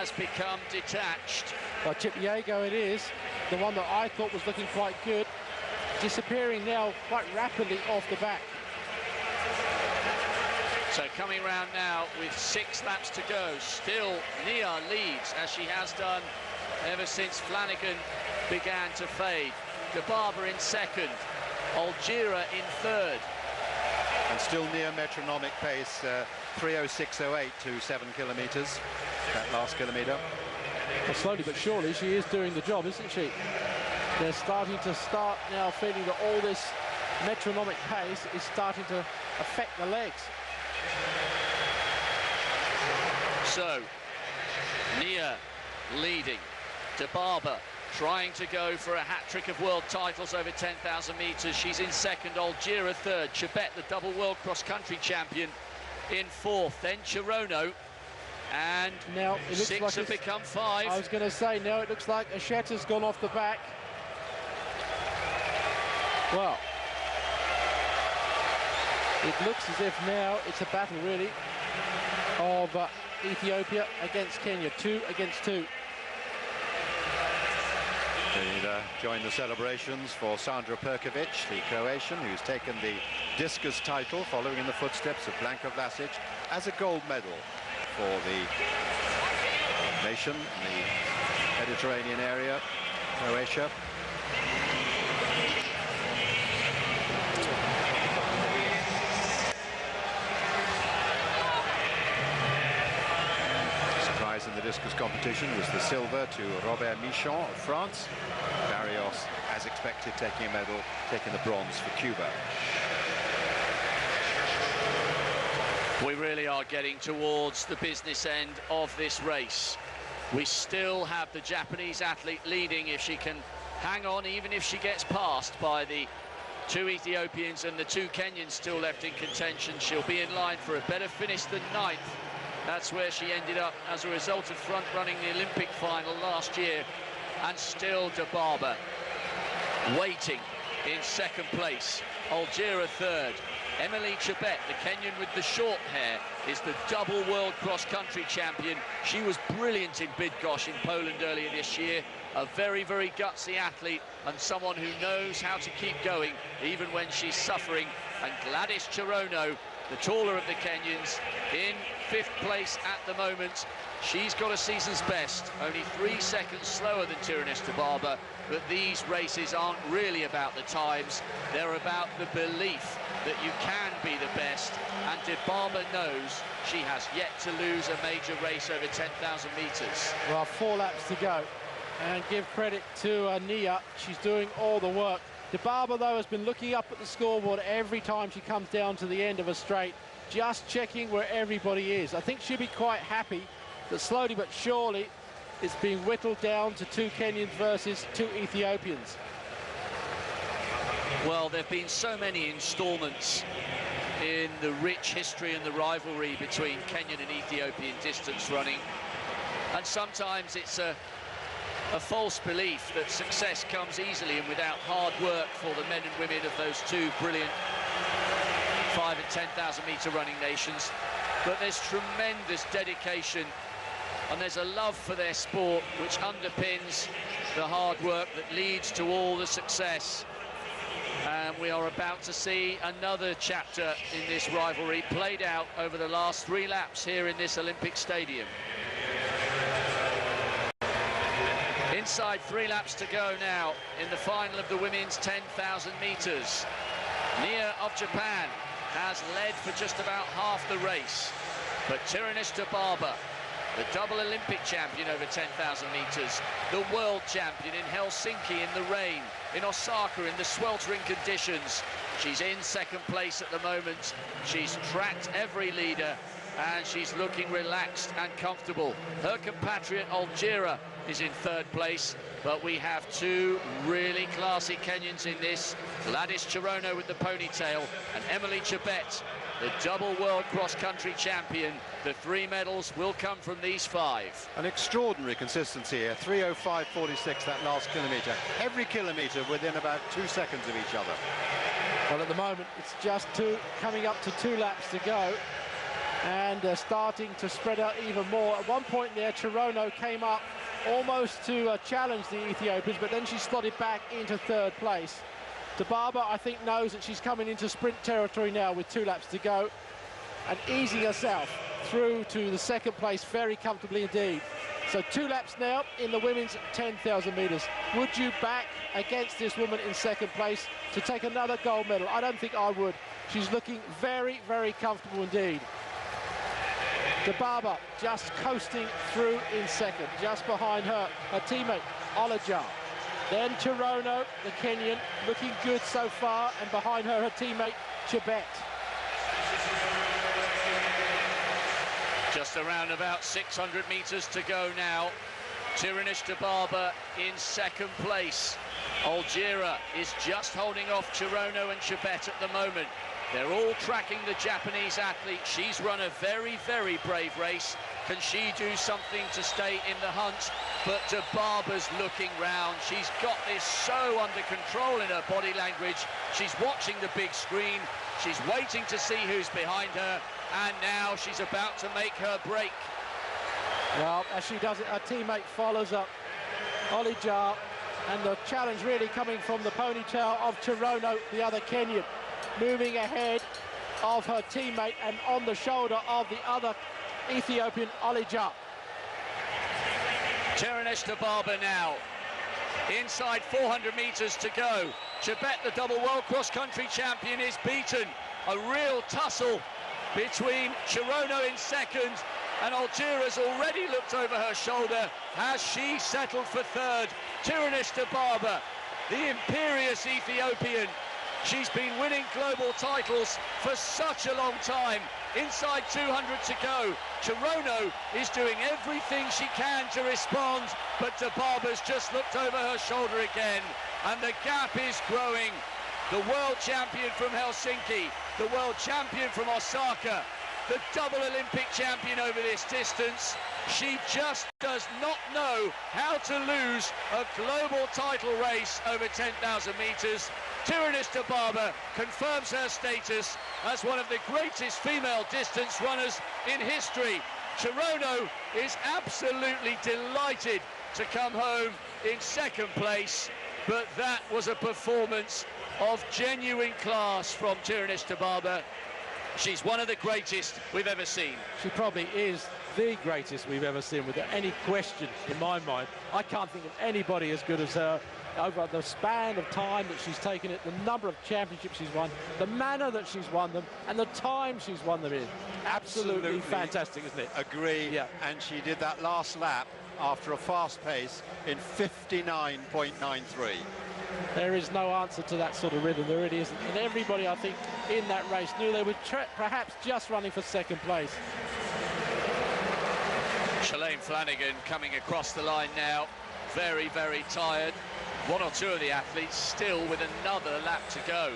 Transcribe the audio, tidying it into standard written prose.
has become detached. Well, Chipiego it is, the one that I thought was looking quite good, disappearing now quite rapidly off the back. So coming round now with 6 laps to go, still Nia leads, as she has done ever since Flanagan began to fade. De Barber in second, Algira in third. And still near metronomic pace, 3:06:08 to 7 kilometres, that last kilometre. Well, slowly but surely she is doing the job, isn't she? They're starting to now feeling that all this metronomic pace is starting to affect the legs. So, Nia leading, De Barber trying to go for a hat-trick of world titles over 10,000 metres. She's in second, Algira third, Chebet, the double world cross-country champion, in fourth, then Chirono, and now it looks 6 like have become 5. I was going to say, now it looks like Acheta's gone off the back. Well, it looks as if now it's a battle, really, of Ethiopia against Kenya, 2 against 2. We'll join the celebrations for Sandra Perkovic, the Croatian, who's taken the discus title following in the footsteps of Blanka Vlasic as a gold medal for the nation, the Mediterranean area, Croatia. In the discus competition was the silver to Robert Michon of France. Barrios, as expected, taking a medal, taking the bronze for Cuba. We really are getting towards the business end of this race. We still have the Japanese athlete leading if she can hang on, even if she gets passed by the 2 Ethiopians and the 2 Kenyans still left in contention. She'll be in line for a better finish than 9th. That's where she ended up as a result of front-running the Olympic final last year. And still De Barber waiting in second place. Algira third. Emily Chebet, the Kenyan with the short hair, is the double world cross-country champion. She was brilliant in Bydgoszcz in Poland earlier this year. A very, very gutsy athlete and someone who knows how to keep going even when she's suffering. And Gladys Chirono, the taller of the Kenyans, in 5th place at the moment. She's got a season's best, only 3 seconds slower than Tirunesh De Barber, but these races aren't really about the times, they're about the belief that you can be the best, and De Barber knows she has yet to lose a major race over 10,000 metres. Well, 4 laps to go, and give credit to Nia, she's doing all the work. De Barber, though, has been looking up at the scoreboard every time she comes down to the end of a straight, just checking where everybody is. I think she'll be quite happy that slowly but surely it's being whittled down to 2 Kenyans versus 2 Ethiopians. Well, there have been so many installments in the rich history and the rivalry between Kenyan and Ethiopian distance running, and sometimes it's a false belief that success comes easily and without hard work for the men and women of those 2 brilliant 5 and 10,000 metre running nations. But there's tremendous dedication and there's a love for their sport which underpins the hard work that leads to all the success. And we are about to see another chapter in this rivalry played out over the last 3 laps here in this Olympic stadium. Inside 3 laps to go now in the final of the women's 10,000 metres. Nia of Japan has led for just about half the race, but Tirunesh De Barber, the double Olympic champion over 10,000 metres, the world champion in Helsinki in the rain, in Osaka in the sweltering conditions. She's in second place at the moment. She's tracked every leader and she's looking relaxed and comfortable. Her compatriot Algira is in 3rd place, but we have 2 really classy Kenyans in this. Gladys Chirono with the ponytail and Emily Chebet, the double world cross-country champion. The 3 medals will come from these 5. An extraordinary consistency here, 3:05:46 that last kilometre. Every kilometre within about 2 seconds of each other. Well, at the moment, it's just coming up to 2 laps to go. and starting to spread out even more. At one point there, Tirunesh came up almost to challenge the Ethiopians, but then she slotted back into third place. Dibaba, I think, knows that she's coming into sprint territory now with 2 laps to go, and easing herself through to the second place very comfortably indeed. So 2 laps now in the women's 10,000 metres. Would you back against this woman in second place to take another gold medal? I don't think I would. She's looking very, very comfortable indeed. Dibaba just coasting through in second. Just behind her teammate, Olajar. Then Tirunesh, the Kenyan, looking good so far, and behind her teammate, Chebet. Just around about 600 metres to go now. Tirunesh Dibaba in second place. Algira is just holding off Tirunesh and Chebet at the moment. They're all tracking the Japanese athlete. She's run a very, very brave race. Can she do something to stay in the hunt? But Dibaba's looking round. She's got this so under control in her body language. She's watching the big screen. She's waiting to see who's behind her. And now she's about to make her break. Well, as she does it, her teammate follows up, Olajar, and the challenge really coming from the ponytail of Tirunesh, the other Kenyan, moving ahead of her teammate and on the shoulder of the other Ethiopian, Olajar. Tirunesh Dibaba now, inside 400 metres to go. Chebet, the double world cross-country champion, is beaten. A real tussle between Tirunesh in second, and Algira's already looked over her shoulder. Has she settled for third? Tirunesh Dibaba, the imperious Ethiopian. She's been winning global titles for such a long time. Inside 200 to go. Tirunesh is doing everything she can to respond, but Dibaba's just looked over her shoulder again, and the gap is growing. The world champion from Helsinki, the world champion from Osaka, the double Olympic champion over this distance. She just does not know how to lose a global title race over 10,000 metres. Tirunesh Dibaba confirms her status as one of the greatest female distance runners in history. Tirunesh is absolutely delighted to come home in second place, but that was a performance of genuine class from Tirunesh Dibaba. She's one of the greatest we've ever seen. She probably is the greatest we've ever seen, without any question in my mind. I can't think of anybody as good as her over the span of time that she's taken it, the number of championships she's won, the manner that she's won them, and the time she's won them in. Absolutely fantastic, isn't it? Agree. Yeah. And she did that last lap after a fast pace in 59.93. There is no answer to that sort of rhythm. There really isn't. And everybody, I think, in that race knew they were perhaps just running for second place. Shalane Flanagan coming across the line now. Very, very tired. One or two of the athletes still with another lap to go.